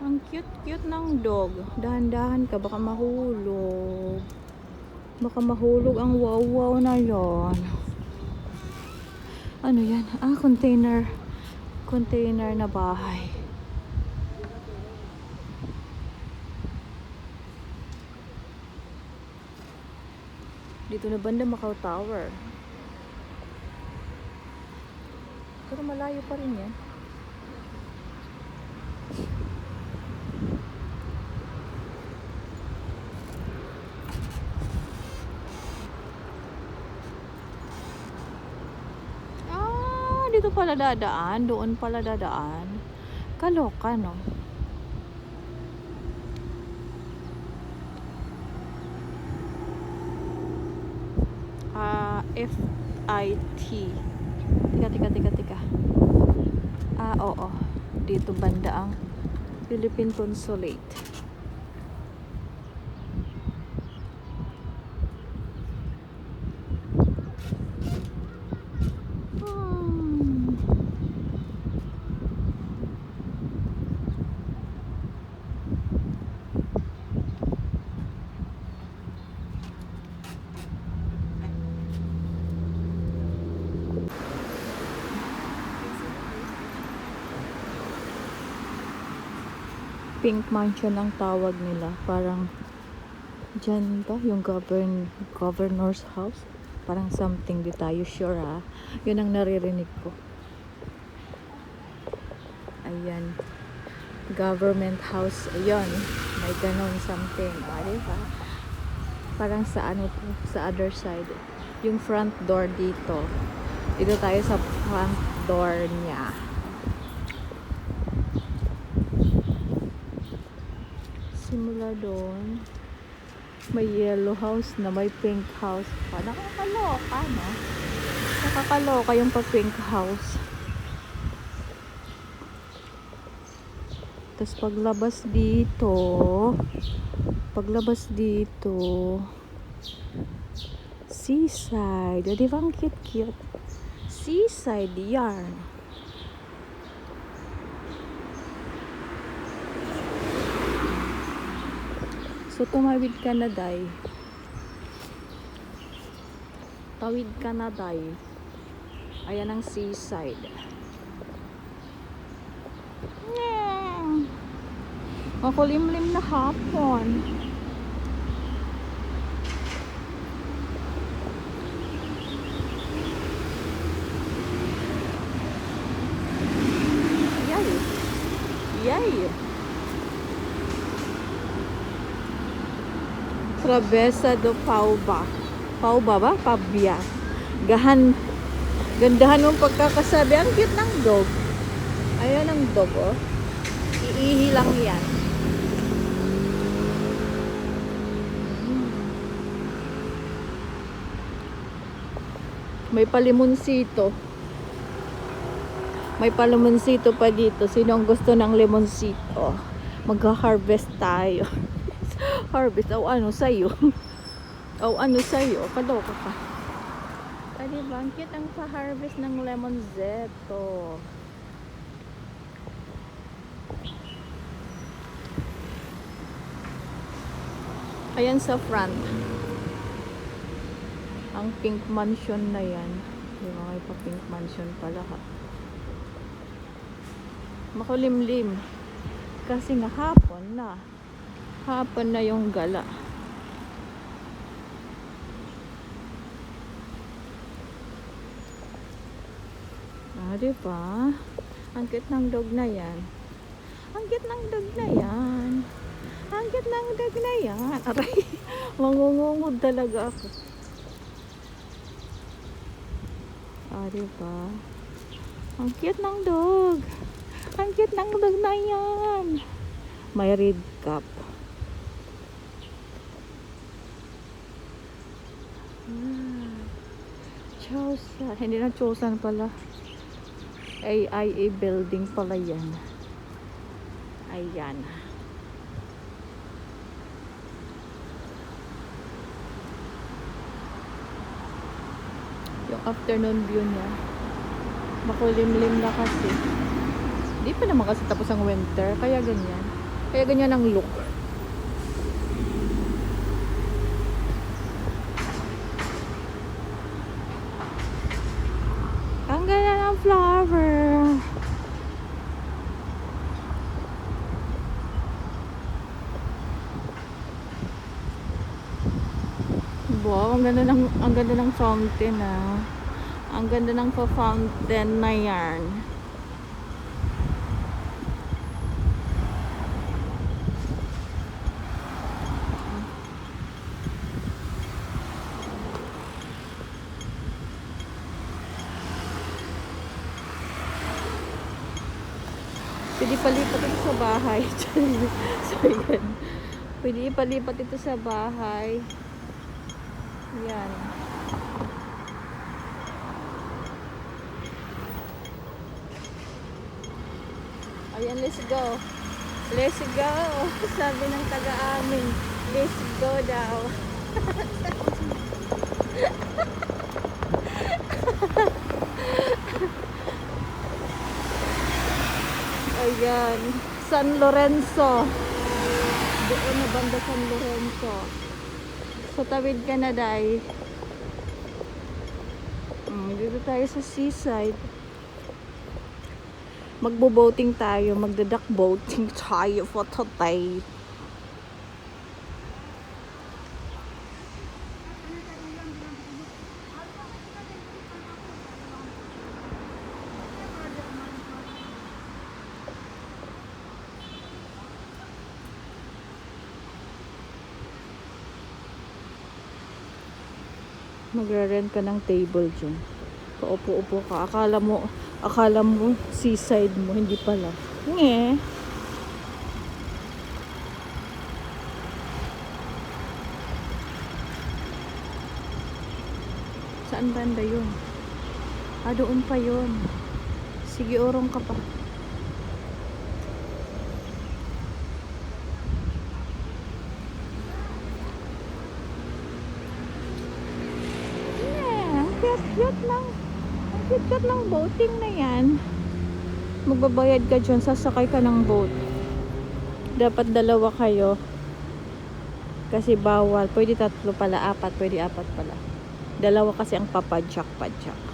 Ang cute-cute ng dog. Dahan-dahan ka, baka mahulog. Baka mahulog ang wow-wow na yon. Ano yan? Container. Container na bahay. Dito na banda Macau Tower. Pero malayo pa rin yan. Dito pala dadaan, doon pala dadaan. Kaloka, no? FIT. Tika. Oo. Dito banda ang Philippine Consulate. Pink Mansion ang tawag nila. Parang dyan ba yung governor's house? Parang something, di tayo sure ha. Yun ang naririnig ko. Ayan. Government house. Ayun. May ganon something. Diba? Parang sa ano to, sa other side. Yung front door dito. Dito tayo sa front door niya. Simula doon, may yellow house na, may pink house pa. Nakakaloka, no? Nakakaloka yung pa-pink house. Tapos paglabas dito, seaside. Di ba ang cute? Seaside yarn. So, tumawid ka na, day. Tawid ka na, day. Ayan ang seaside. Makulimlim na hapon. Yay! Travesa do Pauba. Pauba ba? Pabia. Gandahan mong pagkakasabi. Ang cute ng dog. Ayan ang dog, oh. Iihi lang yan. May palimonsito. May palimonsito pa dito. Sino ang gusto ng limonsito? Mag-harvest tayo. Harvest. Ano sa'yo? Ano sa'yo? Kaloka ka. Diba? Ang cute ang pa-harvest ng lemonzeto. Ayan sa front. Ang pink mansion na yan. Diba? May pa-pink mansion pala ha. Makulimlim. Kasi nga hapon na. Hapon na yung gala. Diba? Ang cute ng dog na yan. Ang cute ng dog na yan. Ang cute ng dog na yan. Aray, mangungungod talaga ako. Diba? Ang cute ng dog. Ang cute ng dog na yan. May red cap. Chosan. Hindi na Chosan pala. AIA building pala yan. Ayan. Yung afternoon view niya. Makulimlim na kasi. Hindi pa naman kasi tapos ang winter. Kaya ganyan. Kaya ganyan ang look. Ang ganda ng flower. Wow, ang ganda ng fountain ah. Ang ganda ng fountain na yan. Pwede palipat ito sa bahay. So, yan. Pwede ipalipat ito sa bahay. Yan. Ayan, let's go. Let's go. Sabi ng taga-amin. Let's go daw. Ayan. San Lorenzo. Doon na banda San Lorenzo. So, tawid ka na, Day. Dito tayo sa seaside. Magbo-boating tayo. Magdadak boating tayo for today. Magre-rent ka ng table dyan. Paupo-upo ka. Akala mo seaside mo, hindi pala. Nge. Saan banda yun? Doon pa yun. Sige, urong ka pa. Ang cute ng boating na yan. Magbabayad ka dyan, sasakay ka ng boat. Dapat dalawa kayo. Kasi bawal. Pwede tatlo pala, apat. Pwede apat pala. Dalawa kasi ang papadyak-padyak.